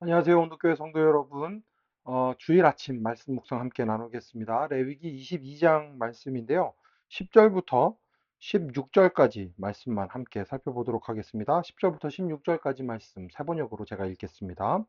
안녕하세요. 온도교회 성도 여러분. 주일 아침 말씀 묵상 함께 나누겠습니다. 레위기 22장 말씀인데요. 10절부터 16절까지 말씀만 함께 살펴보도록 하겠습니다. 10절부터 16절까지 말씀 세 번역으로 제가 읽겠습니다.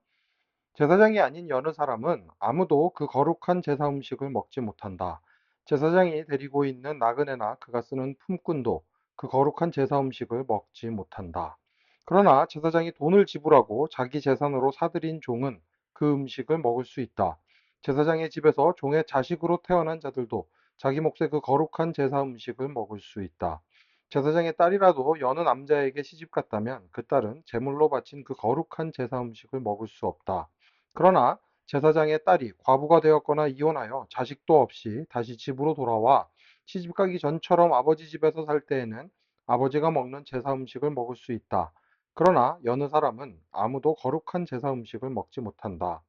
제사장이 아닌 여느 사람은 아무도 그 거룩한 제사 음식을 먹지 못한다. 제사장이 데리고 있는 나그네나 그가 쓰는 품꾼도 그 거룩한 제사 음식을 먹지 못한다. 그러나 제사장이 돈을 지불하고 자기 재산으로 사들인 종은 그 음식을 먹을 수 있다. 제사장의 집에서 종의 자식으로 태어난 자들도 자기 몫의 그 거룩한 제사 음식을 먹을 수 있다. 제사장의 딸이라도 여느 남자에게 시집갔다면 그 딸은 제물로 바친 그 거룩한 제사 음식을 먹을 수 없다. 그러나 제사장의 딸이 과부가 되었거나 이혼하여 자식도 없이 다시 집으로 돌아와 시집가기 전처럼 아버지 집에서 살 때에는 아버지가 먹는 제사 음식을 먹을 수 있다. 그러나 여느 사람은 아무도 거룩한 제사 음식을 먹지 못한다.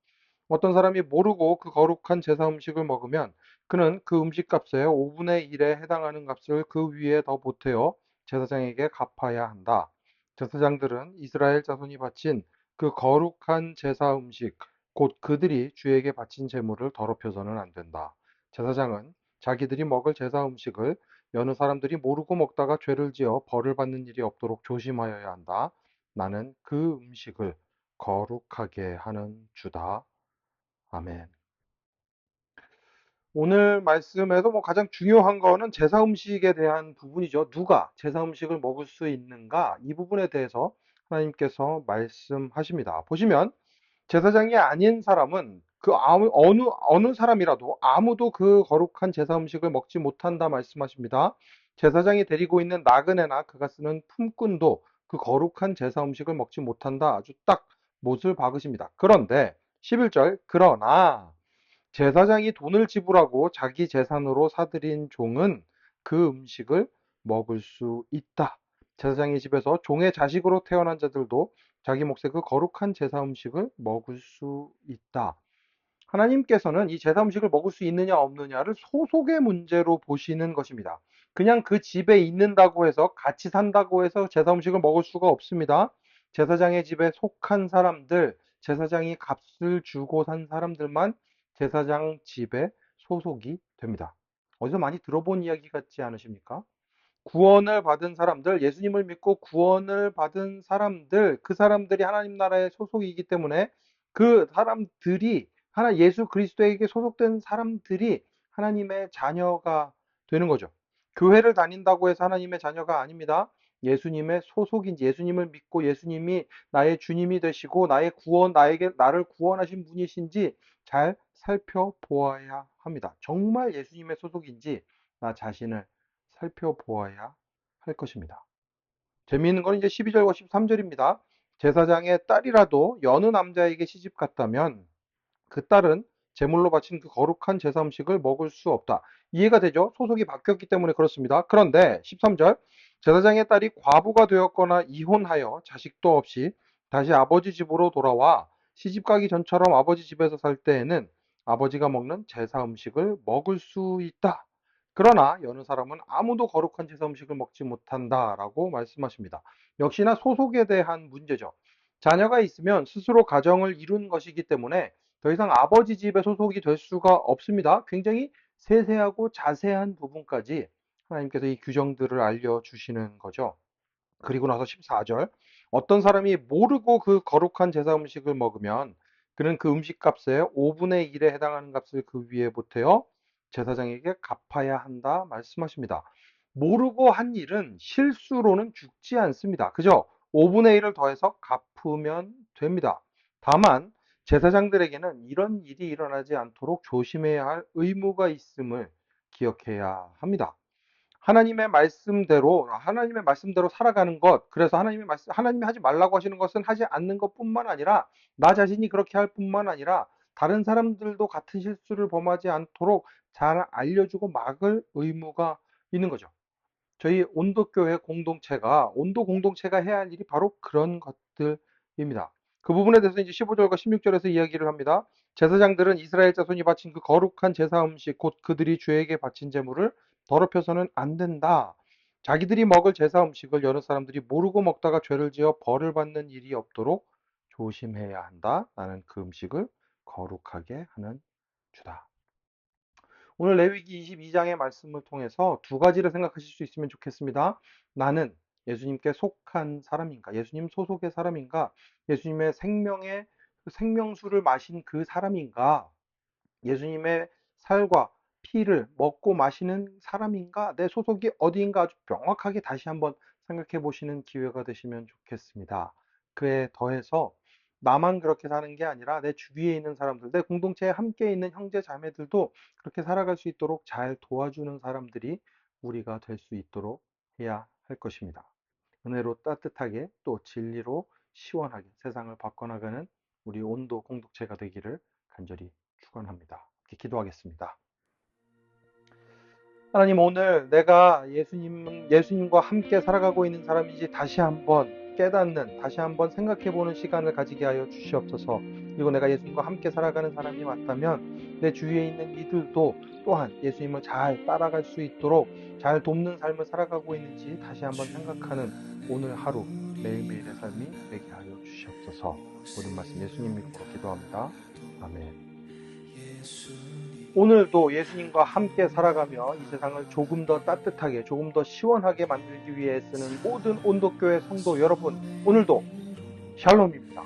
어떤 사람이 모르고 그 거룩한 제사 음식을 먹으면 그는 그 음식값의 5분의 1에 해당하는 값을 그 위에 더 보태어 제사장에게 갚아야 한다. 제사장들은 이스라엘 자손이 바친 그 거룩한 제사 음식, 곧 그들이 주에게 바친 제물을 더럽혀서는 안 된다. 제사장은 자기들이 먹을 제사 음식을 여느 사람들이 모르고 먹다가 죄를 지어 벌을 받는 일이 없도록 조심하여야 한다. 나는 그 음식을 거룩하게 하는 주다. 아멘. 오늘 말씀에서 가장 중요한 거는 제사 음식에 대한 부분이죠. 누가 제사 음식을 먹을 수 있는가? 이 부분에 대해서 하나님께서 말씀하십니다. 보시면 제사장이 아닌 사람은 그 어느 사람이라도 아무도 그 거룩한 제사 음식을 먹지 못한다 말씀하십니다. 제사장이 데리고 있는 나그네나 그가 쓰는 품꾼도 그 거룩한 제사 음식을 먹지 못한다. 아주 딱 못을 박으십니다. 그런데 11절 그러나 제사장이 돈을 지불하고 자기 재산으로 사들인 종은 그 음식을 먹을 수 있다. 제사장의 집에서 종의 자식으로 태어난 자들도 자기 몫의 그 거룩한 제사 음식을 먹을 수 있다. 하나님께서는 이 제사 음식을 먹을 수 있느냐 없느냐를 소속의 문제로 보시는 것입니다. 그냥 그 집에 있는다고 해서 같이 산다고 해서 제사 음식을 먹을 수가 없습니다. 제사장의 집에 속한 사람들, 제사장이 값을 주고 산 사람들만 제사장 집에 소속이 됩니다. 어디서 많이 들어본 이야기 같지 않으십니까? 구원을 받은 사람들, 예수님을 믿고 구원을 받은 사람들, 그 사람들이 하나님 나라의 소속이기 때문에 그 사람들이 예수 그리스도에게 소속된 사람들이 하나님의 자녀가 되는 거죠. 교회를 다닌다고 해서 하나님의 자녀가 아닙니다. 예수님의 소속인지 예수님을 믿고 예수님이 나의 주님이 되시고 나를 구원하신 분이신지 잘 살펴보아야 합니다. 정말 예수님의 소속인지 나 자신을 살펴보아야 할 것입니다. 재미있는 건 이제 12절과 13절입니다. 제사장의 딸이라도 여느 남자에게 시집 갔다면 그 딸은 제물로 바친 그 거룩한 제사 음식을 먹을 수 없다. 이해가 되죠? 소속이 바뀌었기 때문에 그렇습니다. 그런데 13절 제사장의 딸이 과부가 되었거나 이혼하여 자식도 없이 다시 아버지 집으로 돌아와 시집 가기 전처럼 아버지 집에서 살 때에는 아버지가 먹는 제사 음식을 먹을 수 있다. 그러나 여느 사람은 아무도 거룩한 제사 음식을 먹지 못한다라고 말씀하십니다. 역시나 소속에 대한 문제죠. 자녀가 있으면 스스로 가정을 이룬 것이기 때문에 더 이상 아버지 집에 소속이 될 수가 없습니다. 굉장히 세세하고 자세한 부분까지 하나님께서 이 규정들을 알려주시는 거죠. 그리고 나서 14절 어떤 사람이 모르고 그 거룩한 제사 음식을 먹으면 그는 그 음식값의 5분의 1에 해당하는 값을 그 위에 보태어 제사장에게 갚아야 한다 말씀하십니다. 모르고 한 일은 실수로는 죽지 않습니다. 그죠? 5분의 1을 더해서 갚으면 됩니다. 다만 제사장들에게는 이런 일이 일어나지 않도록 조심해야 할 의무가 있음을 기억해야 합니다. 하나님의 말씀대로 살아가는 것, 그래서 하나님이 하지 말라고 하시는 것은 하지 않는 것뿐만 아니라, 나 자신이 그렇게 할 뿐만 아니라, 다른 사람들도 같은 실수를 범하지 않도록 잘 알려주고 막을 의무가 있는 거죠. 저희 온도교회 공동체가, 온도 공동체가 해야 할 일이 바로 그런 것들입니다. 그 부분에 대해서 이제 15절과 16절에서 이야기를 합니다. 제사장들은 이스라엘 자손이 바친 그 거룩한 제사 음식, 곧 그들이 주에게 바친 제물을 더럽혀서는 안 된다. 자기들이 먹을 제사 음식을 여러 사람들이 모르고 먹다가 죄를 지어 벌을 받는 일이 없도록 조심해야 한다. 나는 그 음식을 거룩하게 하는 주다. 오늘 레위기 22장의 말씀을 통해서 두 가지를 생각하실 수 있으면 좋겠습니다. 나는 예수님께 속한 사람인가? 예수님 소속의 사람인가? 예수님의 생명의 생명수를 마신 그 사람인가? 예수님의 살과 피를 먹고 마시는 사람인가? 내 소속이 어디인가? 아주 명확하게 다시 한번 생각해 보시는 기회가 되시면 좋겠습니다. 그에 더해서 나만 그렇게 사는 게 아니라 내 주위에 있는 사람들, 내 공동체에 함께 있는 형제 자매들도 그렇게 살아갈 수 있도록 잘 도와주는 사람들이 우리가 될 수 있도록 해야 할 것입니다. 은혜로 따뜻하게 또 진리로 시원하게 세상을 바꿔나가는 우리 온도 공동체가 되기를 간절히 축원합니다. 기도하겠습니다. 하나님, 오늘 내가 예수님과 함께 살아가고 있는 사람인지 다시 한번 깨닫는, 다시 한번 생각해보는 시간을 가지게 하여 주시옵소서. 그리고 내가 예수님과 함께 살아가는 사람이 맞다면 내 주위에 있는 이들도 또한 예수님을 잘 따라갈 수 있도록 잘 돕는 삶을 살아가고 있는지 다시 한번 생각하는 오늘 하루 매일매일의 삶이 되게 하여 주시옵소서. 모든 말씀 예수님 믿고 기도합니다. 아멘. 오늘도 예수님과 함께 살아가며 이 세상을 조금 더 따뜻하게, 조금 더 시원하게 만들기 위해 쓰는 모든 온도교회 성도 여러분, 오늘도 샬롬입니다.